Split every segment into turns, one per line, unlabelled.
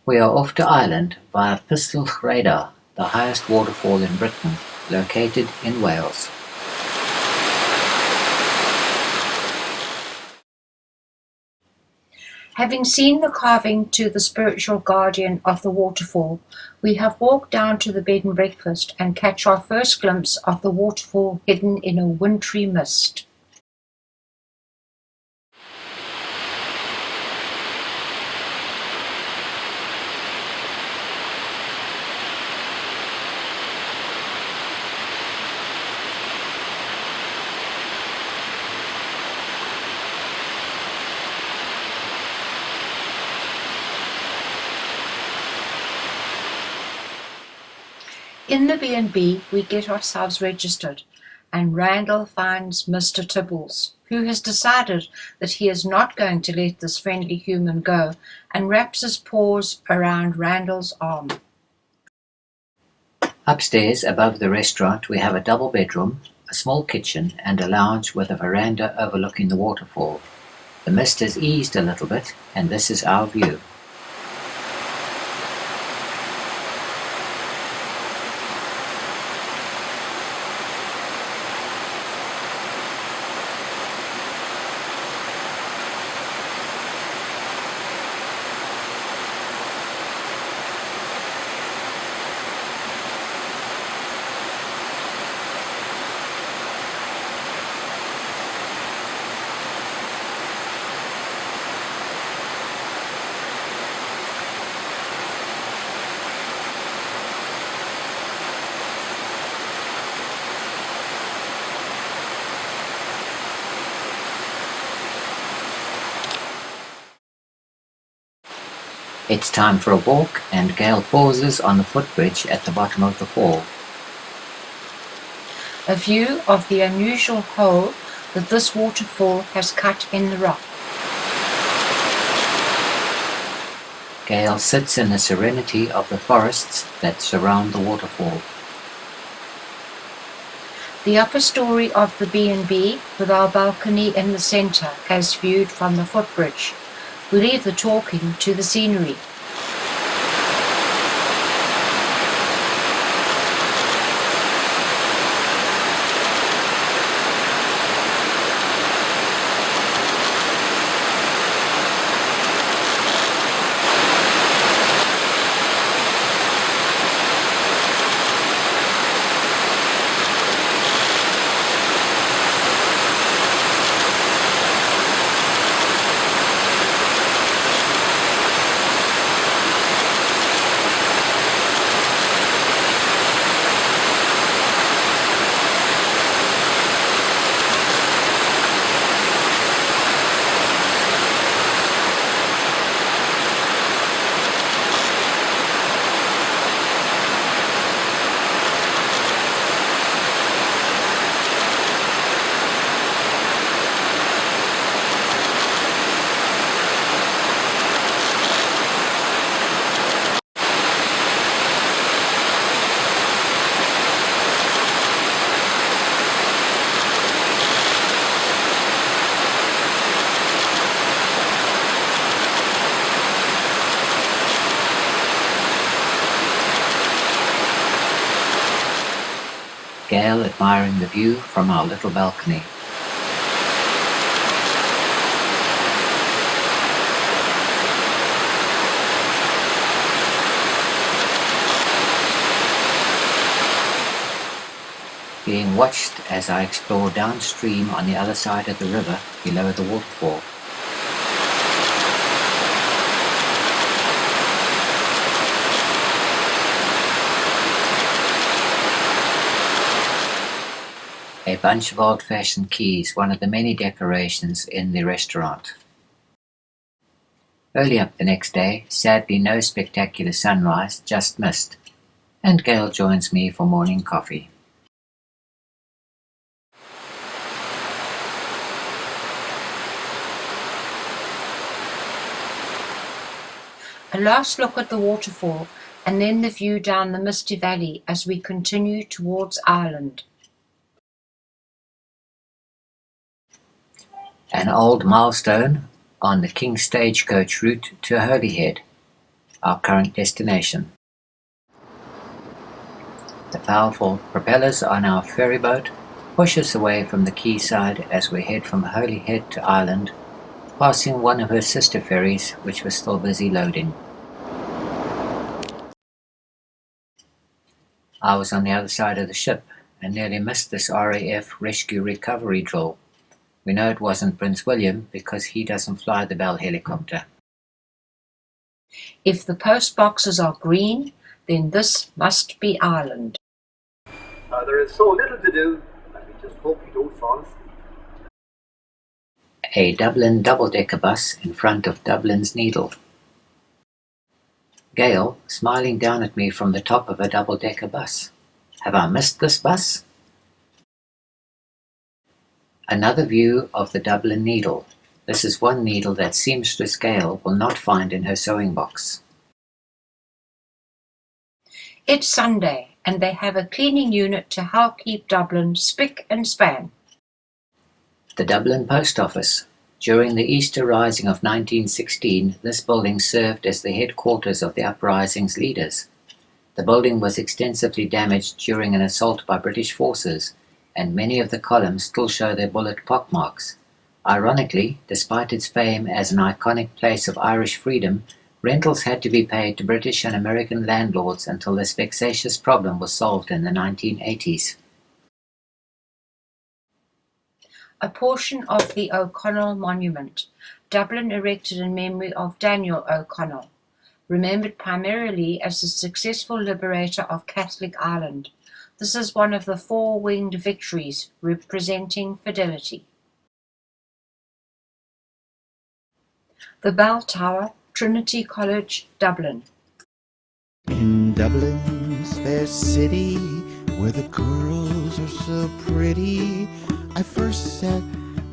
We are off to Ireland via Pystyll Rhaedar, the highest waterfall in Britain, located in Wales.
Having seen the carving to the spiritual guardian of the waterfall, we have walked down to the bed and breakfast and catch our first glimpse of the waterfall hidden in a wintry mist. In the B&B, we get ourselves registered, and Randall finds Mr. Tibbles, who has decided that he is not going to let this friendly human go, and wraps his paws around Randall's arm.
Upstairs, above the restaurant, we have a double bedroom, a small kitchen, and a lounge with a veranda overlooking the waterfall. The mist has eased a little bit, and this is our view. It's time for a walk, and Gail pauses on the footbridge at the bottom of the fall.
A view of the unusual hole that this waterfall has cut in the rock.
Gail sits in the serenity of the forests that surround the waterfall.
The upper story of the B&B, with our balcony in the centre as viewed from the footbridge. We leave the talking to the scenery.
Gail admiring the view from our little balcony. Being watched as I explore downstream on the other side of the river below the waterfall. A bunch of old-fashioned keys, one of the many decorations in the restaurant. Early up the next day, sadly no spectacular sunrise, just mist, and Gail joins me for morning coffee.
A last look at the waterfall, and then the view down the misty valley as we continue towards Ireland.
An old milestone on the King's Stagecoach route to Holyhead. our current destination. The powerful propellers on our ferryboat push us away from the quayside as we head from Holyhead to Ireland, passing one of her sister ferries which was still busy loading. I was on the other side of the ship and nearly missed this RAF rescue recovery drill. We know it wasn't Prince William because he doesn't fly the Bell helicopter.
If the post boxes are green, then this must be Ireland.
There is so little to do that we just hope you don't fall asleep.
A Dublin double-decker bus in front of Dublin's Needle. Gail smiling down at me from the top of a double-decker bus. Have I missed this bus? Another view of the Dublin Needle. This is one needle that seamstress Gail will not find in her sewing box.
It's Sunday, and they have a cleaning unit to help keep Dublin spick and span.
The Dublin Post Office. During the Easter Rising of 1916, this building served as the headquarters of the uprising's leaders. The building was extensively damaged during an assault by British forces, and many of the columns still show their bullet pockmarks. Ironically, despite its fame as an iconic place of Irish freedom, rentals had to be paid to British and American landlords until this vexatious problem was solved in the 1980s.
A portion of the O'Connell Monument, Dublin erected in memory of Daniel O'Connell, remembered primarily as the successful liberator of Catholic Ireland. This is one of the four-winged victories representing fidelity. The Bell Tower, Trinity College, Dublin.
In Dublin's fair city, where the girls are so pretty, I first set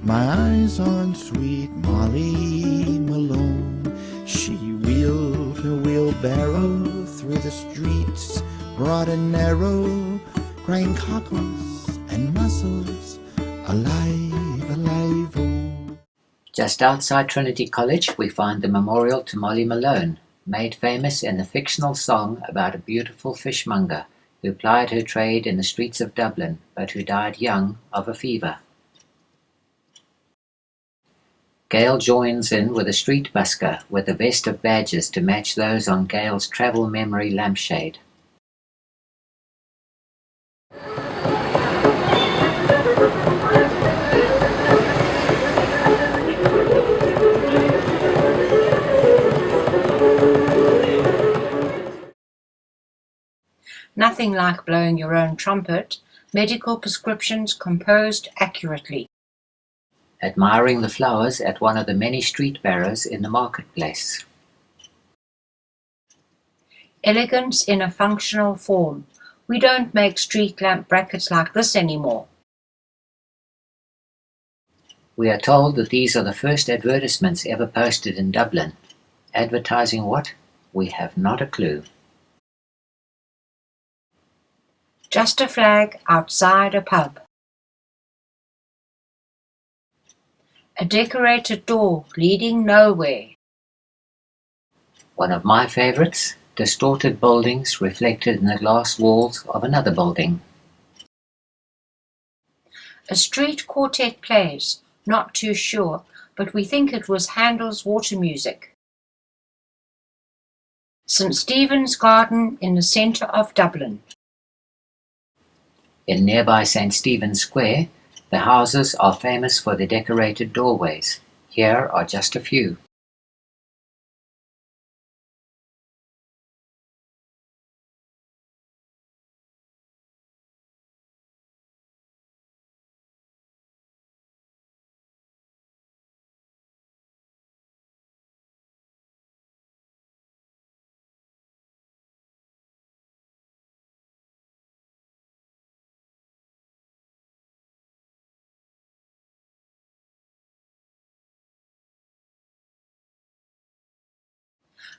my eyes on sweet Molly Malone. She wheeled her wheelbarrow through the streets, broad and narrow, crying cockles and mussels, alive, alive, oh.
Just outside Trinity College, we find the memorial to Molly Malone, made famous in the fictional song about a beautiful fishmonger who plied her trade in the streets of Dublin, but who died young of a fever. Gail joins in with a street busker with a vest of badges to match those on Gail's travel memory lampshade.
Nothing like blowing your own trumpet. Medical prescriptions composed accurately.
Admiring the flowers at one of the many street barrows in the marketplace.
Elegance in a functional form. We don't make street lamp brackets like this anymore.
We are told that these are the first advertisements ever posted in Dublin. Advertising what? We have not a clue.
Just a flag outside a pub. A decorated door leading nowhere.
One of my favorites, distorted buildings reflected in the glass walls of another building.
A street quartet plays, not too sure, but we think it was Handel's water music. St. Stephen's Garden in the centre of Dublin.
In nearby St. Stephen's Square, the houses are famous for their decorated doorways. Here are just a few.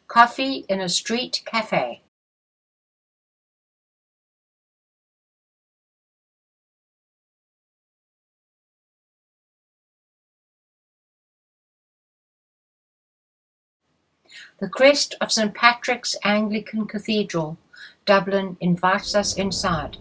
Coffee in a street cafe. The crest of St. Patrick's Anglican Cathedral, Dublin, invites us inside.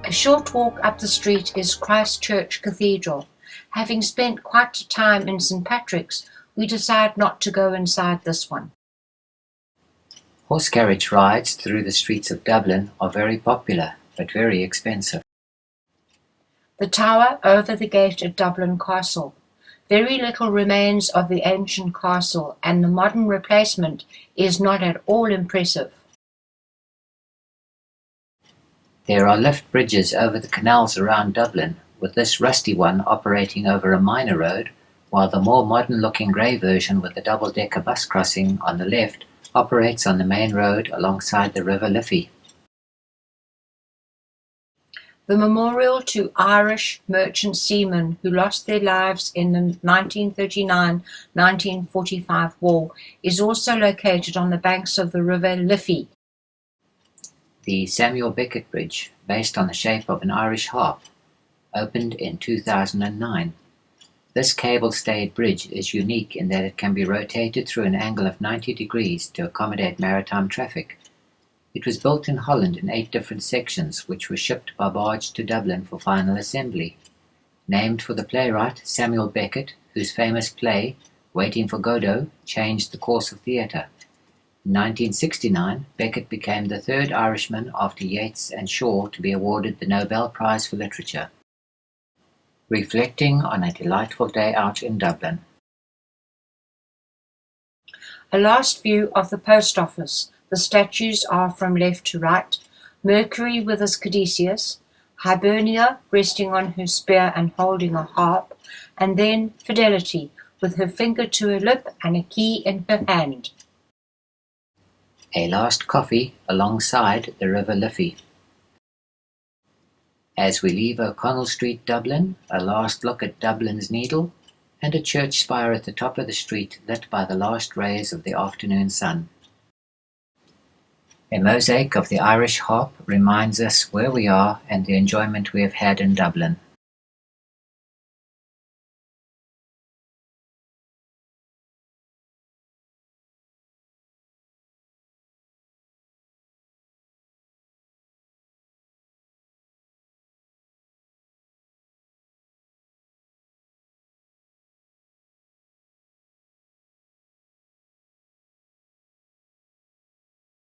A short walk up the street is Christ Church Cathedral. Having spent quite a time in St. Patrick's, we decide not to go inside this one.
Horse carriage rides through the streets of Dublin are very popular, but very expensive.
The tower over the gate at Dublin Castle. Very little remains of the ancient castle, and the modern replacement is not at all impressive.
There are lift bridges over the canals around Dublin, with this rusty one operating over a minor road, while the more modern-looking grey version with the double-decker bus crossing on the left operates on the main road alongside the River Liffey.
The memorial to Irish merchant seamen who lost their lives in the 1939-1945 war is also located on the banks of the River Liffey.
The Samuel Beckett Bridge, based on the shape of an Irish harp, opened in 2009. This cable-stayed bridge is unique in that it can be rotated through an angle of 90 degrees to accommodate maritime traffic. It was built in Holland in 8 different sections, which were shipped by barge to Dublin for final assembly. Named for the playwright Samuel Beckett, whose famous play, Waiting for Godot, changed the course of theatre. In 1969, Beckett became the third Irishman after Yeats and Shaw to be awarded the Nobel Prize for Literature. Reflecting on a delightful day out in Dublin.
A last view of the post office. The statues are from left to right. Mercury with his caduceus, Hibernia resting on her spear and holding a harp, and then Fidelity with her finger to her lip and a key in her hand.
A last coffee alongside the River Liffey. As we leave O'Connell Street, Dublin, a last look at Dublin's Needle, and a church spire at the top of the street lit by the last rays of the afternoon sun. A mosaic of the Irish harp reminds us where we are and the enjoyment we have had in Dublin.